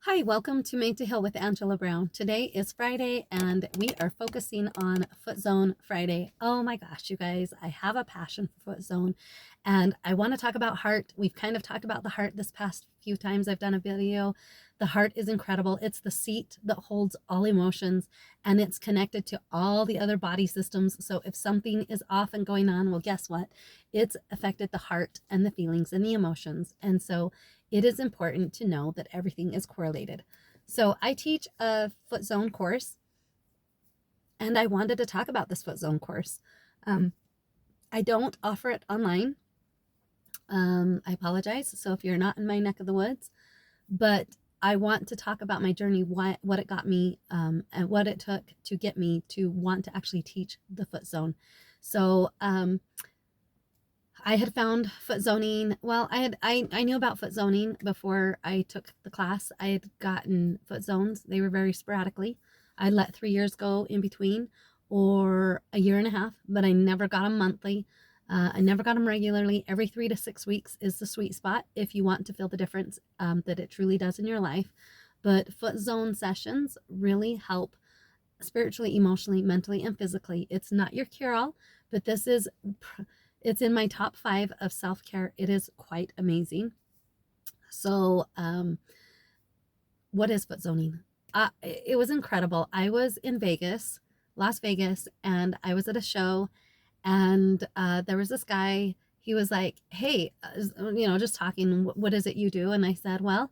Hi, welcome to Made to Heal with Angela Brown. Today is Friday and we are focusing on Foot Zone Friday. Oh my gosh, you guys, I have a passion for Foot Zone and I want to talk about heart. We've kind of talked about the heart this past few times I've done a video. The heart is incredible. It's the seat that holds all emotions and it's connected to all the other body systems. So if something is off and going on, well, guess what? It's affected the heart and the feelings and the emotions. And so it is important to know that everything is correlated. So I teach a Foot Zone course, and I wanted to talk about this Foot Zone course. I don't offer it online. I apologize. So if you're not in my neck of the woods, but I want to talk about my journey, what it got me, and what it took to get me to want to actually teach the Foot Zone. So I had found foot zoning. Well, I knew about foot zoning before I took the class. I had gotten foot zones. They were very sporadically. I let 3 years go in between, or a year and a half, but I never got them monthly. I never got them regularly. Every 3 to 6 weeks is the sweet spot if you want to feel the difference that it truly does in your life. But foot zone sessions really help spiritually, emotionally, mentally, and physically. It's not your cure-all, but it's in my top 5 of self-care. It is quite amazing. So what is foot zoning? It was incredible. I was in Vegas, Las Vegas, and I was at a show, and there was this guy. He was like, hey, just talking, what is it you do? And I said, well,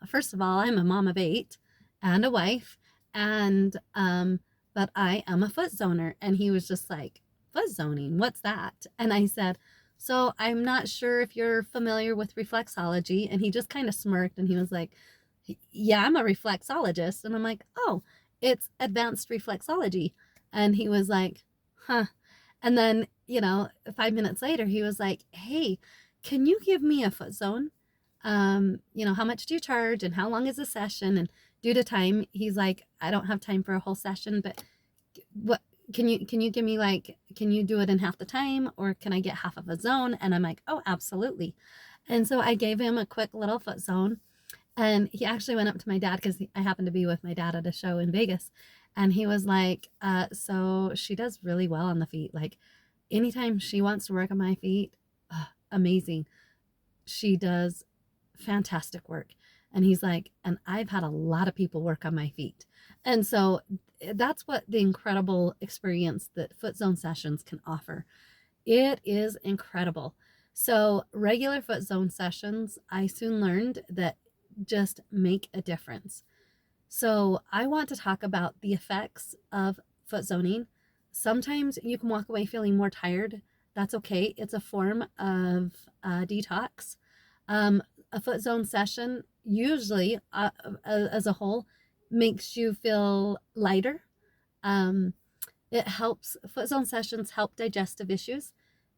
first of all, I'm a mom of 8 and a wife, and but I am a foot zoner. And he was just like, foot zoning, what's that? And I said, so I'm not sure if you're familiar with reflexology. And he just kind of smirked and he was like, yeah, I'm a reflexologist. And I'm like, oh, it's advanced reflexology. And he was like, huh. And then, 5 minutes later, he was like, hey, can you give me a foot zone? How much do you charge and how long is the session? And due to time, he's like, I don't have time for a whole session, but what can you give me, like, can you do it in half the time, or can I get half of a zone? And I'm like, oh, absolutely. And so I gave him a quick little foot zone, and he actually went up to my dad because I happened to be with my dad at a show in Vegas. And he was like, so she does really well on the feet. Like, anytime she wants to work on my feet, amazing. She does fantastic work. And he's like, and I've had a lot of people work on my feet. And so that's what the incredible experience that Foot Zone sessions can offer. It is incredible. So regular Foot Zone sessions, I soon learned that just make a difference. So I want to talk about the effects of foot zoning. Sometimes you can walk away feeling more tired. That's okay. It's a form of detox. A foot zone session usually, as a whole, makes you feel lighter. Um, it helps, foot zone sessions help digestive issues.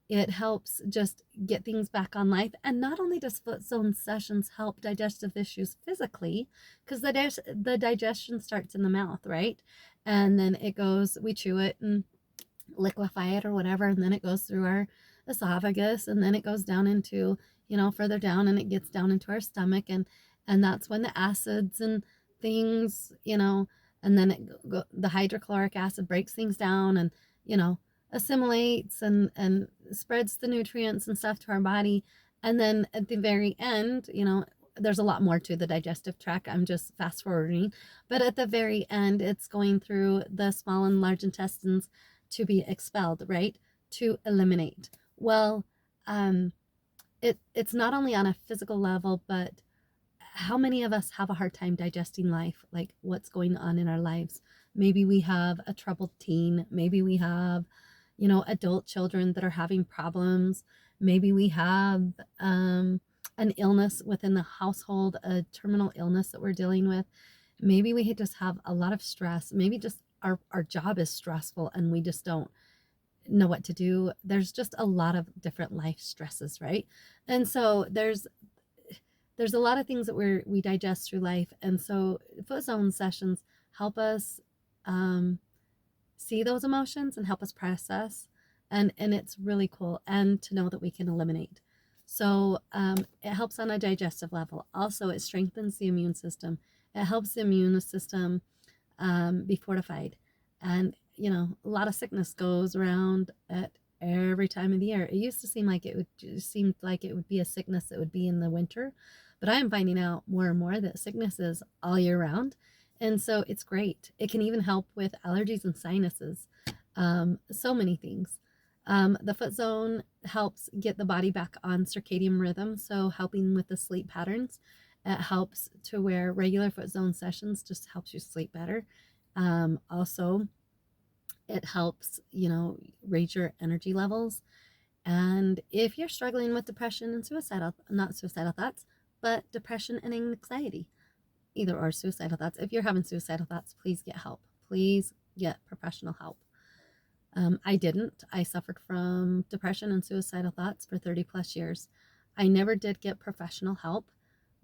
It helps just get things back on life. And not only does foot zone sessions help digestive issues physically, because the digestion starts in the mouth, right? And then it goes, we chew it and liquefy it or whatever, and then it goes through our esophagus, and then it goes down into, further down, and it gets down into our stomach, and that's when the acids and things, and then the hydrochloric acid breaks things down, and assimilates and spreads the nutrients and stuff to our body. And then at the very end, there's a lot more to the digestive tract. I'm just fast forwarding. But at the very end, it's going through the small and large intestines to be expelled, right? To eliminate. Well, it's not only on a physical level, but how many of us have a hard time digesting life, like what's going on in our lives? Maybe we have a troubled teen. Maybe we have, adult children that are having problems. Maybe we have an illness within the household, a terminal illness that we're dealing with. Maybe we just have a lot of stress. Maybe just our job is stressful and we just don't know what to do. There's just a lot of different life stresses, right? And so there's a lot of things that we digest through life. And so foot zone sessions help us see those emotions and help us process. And it's really cool. And to know that we can eliminate. So it helps on a digestive level. Also, it strengthens the immune system. It helps the immune system be fortified. And, a lot of sickness goes around at every time of the year. It used to seem like it would be a sickness that would be in the winter, but I am finding out more and more that sickness is all year round. And so it's great. It can even help with allergies and sinuses, so many things. The foot zone helps get the body back on circadian rhythm, so helping with the sleep patterns. It helps to where regular foot zone sessions just helps you sleep better. Also, it helps, raise your energy levels. And if you're struggling with depression and not suicidal thoughts, but depression and anxiety, either or suicidal thoughts, if you're having suicidal thoughts, please get help. Please get professional help. I didn't. I suffered from depression and suicidal thoughts for 30 plus years. I never did get professional help,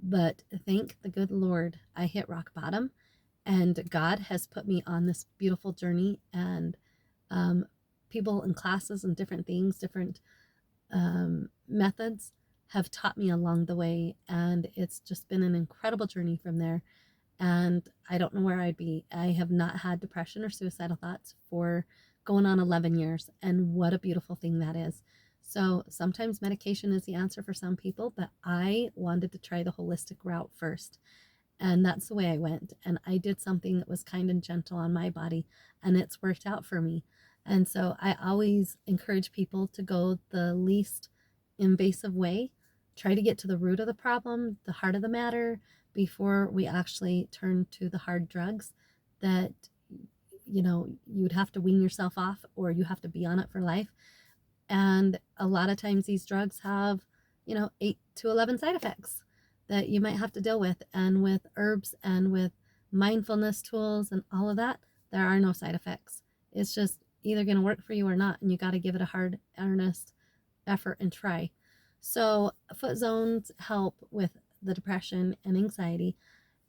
but thank the good Lord, I hit rock bottom, and God has put me on this beautiful journey. And people in classes and different things, different methods have taught me along the way. And it's just been an incredible journey from there. And I don't know where I'd be. I have not had depression or suicidal thoughts for going on 11 years. And what a beautiful thing that is. So sometimes medication is the answer for some people, but I wanted to try the holistic route first. And that's the way I went. And I did something that was kind and gentle on my body, and it's worked out for me. And so I always encourage people to go the least invasive way, try to get to the root of the problem, the heart of the matter, before we actually turn to the hard drugs that, you'd have to wean yourself off, or you have to be on it for life. And a lot of times these drugs have, 8 to 11 side effects that you might have to deal with. And with herbs and with mindfulness tools and all of that, there are no side effects. It's just either going to work for you or not. And you got to give it a hard, earnest effort and try. So foot zones help with the depression and anxiety.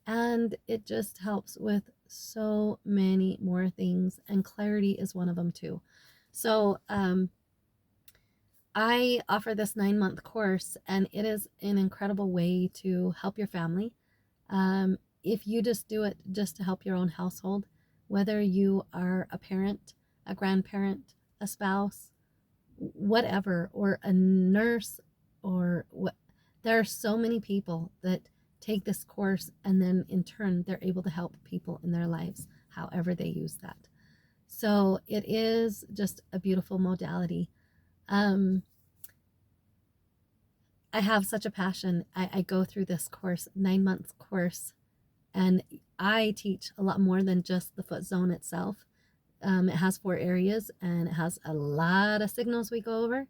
And it just helps with so many more things. And clarity is one of them too. So, I offer this 9-month course, and it is an incredible way to help your family. If you just do it just to help your own household, whether you are a parent, a grandparent, a spouse, whatever, or a nurse, or what, there are so many people that take this course, and then in turn, they're able to help people in their lives, however they use that. So it is just a beautiful modality. Um, I have such a passion. I go through this course, 9 months course, and I teach a lot more than just the foot zone itself. It has 4 areas, and it has a lot of signals we go over,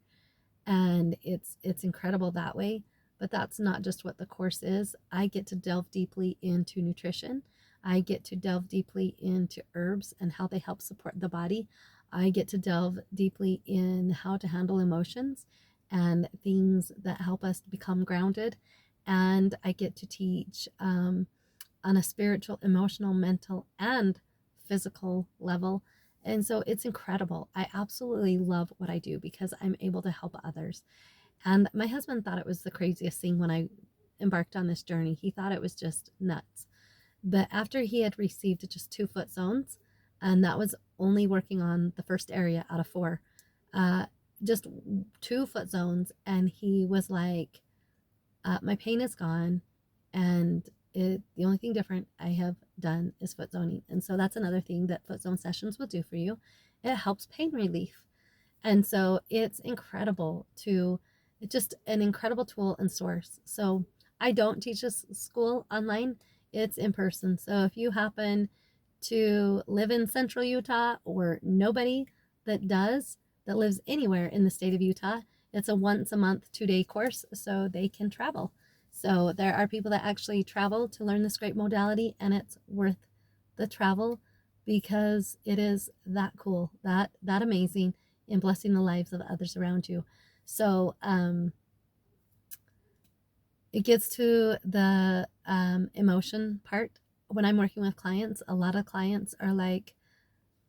and it's incredible that way. But that's not just what the course is. I get to delve deeply into nutrition. I get to delve deeply into herbs and how they help support the body. I get to delve deeply in how to handle emotions and things that help us become grounded. And I get to teach on a spiritual, emotional, mental, and physical level. And so it's incredible. I absolutely love what I do because I'm able to help others. And my husband thought it was the craziest thing when I embarked on this journey. He thought it was just nuts. But after he had received just 2 foot zones, and that was only working on the first area out of 4, just 2 foot zones, and he was like, my pain is gone, and the only thing different I have done is foot zoning. And so that's another thing that foot zone sessions will do for you. It helps pain relief. And so it's incredible it's just an incredible tool and source. So I don't teach this school online, it's in person. So if you happen to live in central Utah, or nobody that lives anywhere in the state of Utah, it's a once a month 2-day course, so they can travel. So there are people that actually travel to learn this great modality, and it's worth the travel because it is that cool, that amazing, in blessing the lives of others around you. So it gets to the emotion part. When I'm working with clients, a lot of clients are like,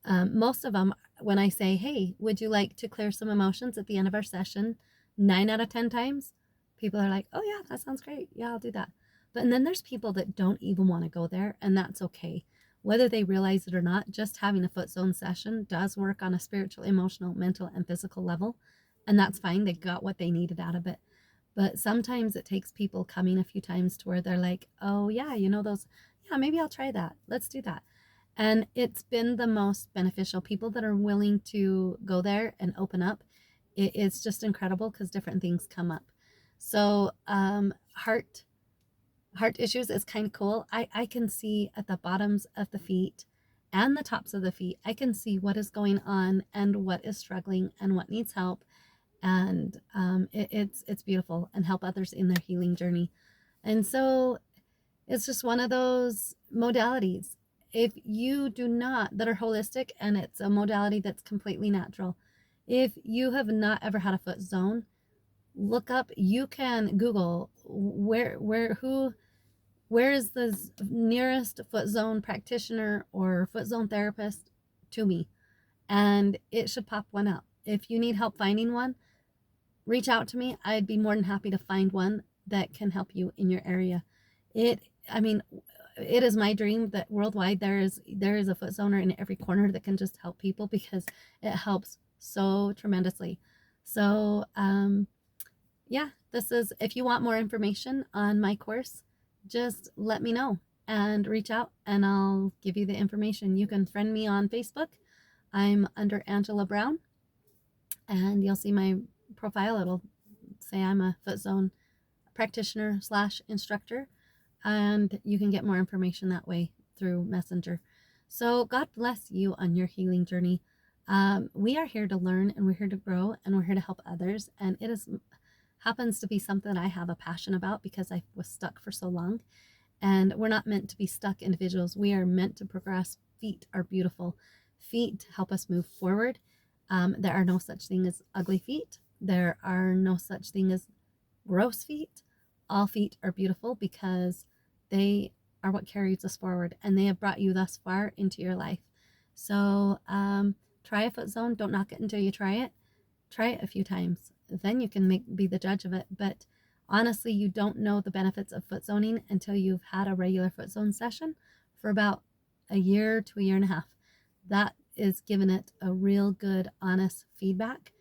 most of them, when I say, hey, would you like to clear some emotions at the end of our session, 9 out of 10 times, people are like, oh yeah, that sounds great. Yeah, I'll do that. But and then there's people that don't even want to go there, and that's okay. Whether they realize it or not, just having a foot zone session does work on a spiritual, emotional, mental, and physical level. And that's fine. They got what they needed out of it. But sometimes it takes people coming a few times to where they're like, oh, yeah, those, yeah, maybe I'll try that. Let's do that. And it's been the most beneficial. People that are willing to go there and open up, it's just incredible because different things come up. So, heart issues is kind of cool. I can see at the bottoms of the feet and the tops of the feet, I can see what is going on and what is struggling and what needs help. And it's beautiful, and help others in their healing journey. And so it's just one of those modalities. If you do not, that are holistic, and it's a modality that's completely natural. If you have not ever had a foot zone, look up, you can Google where is the nearest foot zone practitioner or foot zone therapist to me, and it should pop one up. If you need help finding one, reach out to me. I'd be more than happy to find one that can help you in your area. I mean, it is my dream that worldwide there is a foot zoner in every corner that can just help people, because it helps so tremendously. So, yeah, this is, if you want more information on my course, just let me know and reach out and I'll give you the information. You can friend me on Facebook. I'm under Angela Brown, and you'll see my profile. It'll say I'm a foot zone practitioner / instructor, and you can get more information that way through Messenger. So God bless you on your healing journey. We are here to learn, and we're here to grow, and we're here to help others. And it happens to be something that I have a passion about because I was stuck for so long. And we're not meant to be stuck individuals. We are meant to progress. Feet are beautiful. Feet help us move forward. There are no such thing as ugly feet. There are no such thing as gross feet. All feet are beautiful because they are what carries us forward, and they have brought you thus far into your life. So try a foot zone. Don't knock it until you try it. Try it a few times. Then you can be the judge of it. But honestly, you don't know the benefits of foot zoning until you've had a regular foot zone session for about a year to a year and a half. That is giving it a real good, honest feedback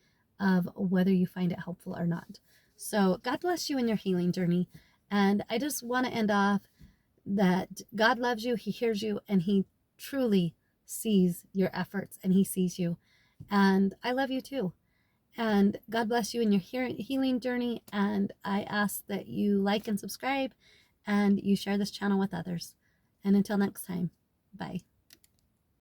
of whether you find it helpful or not. So God bless you in your healing journey. And I just want to end off that God loves you, He hears you, and He truly sees your efforts, and He sees you. And I love you too. And God bless you in your healing journey. And I ask that you like and subscribe, and you share this channel with others. And until next time, bye.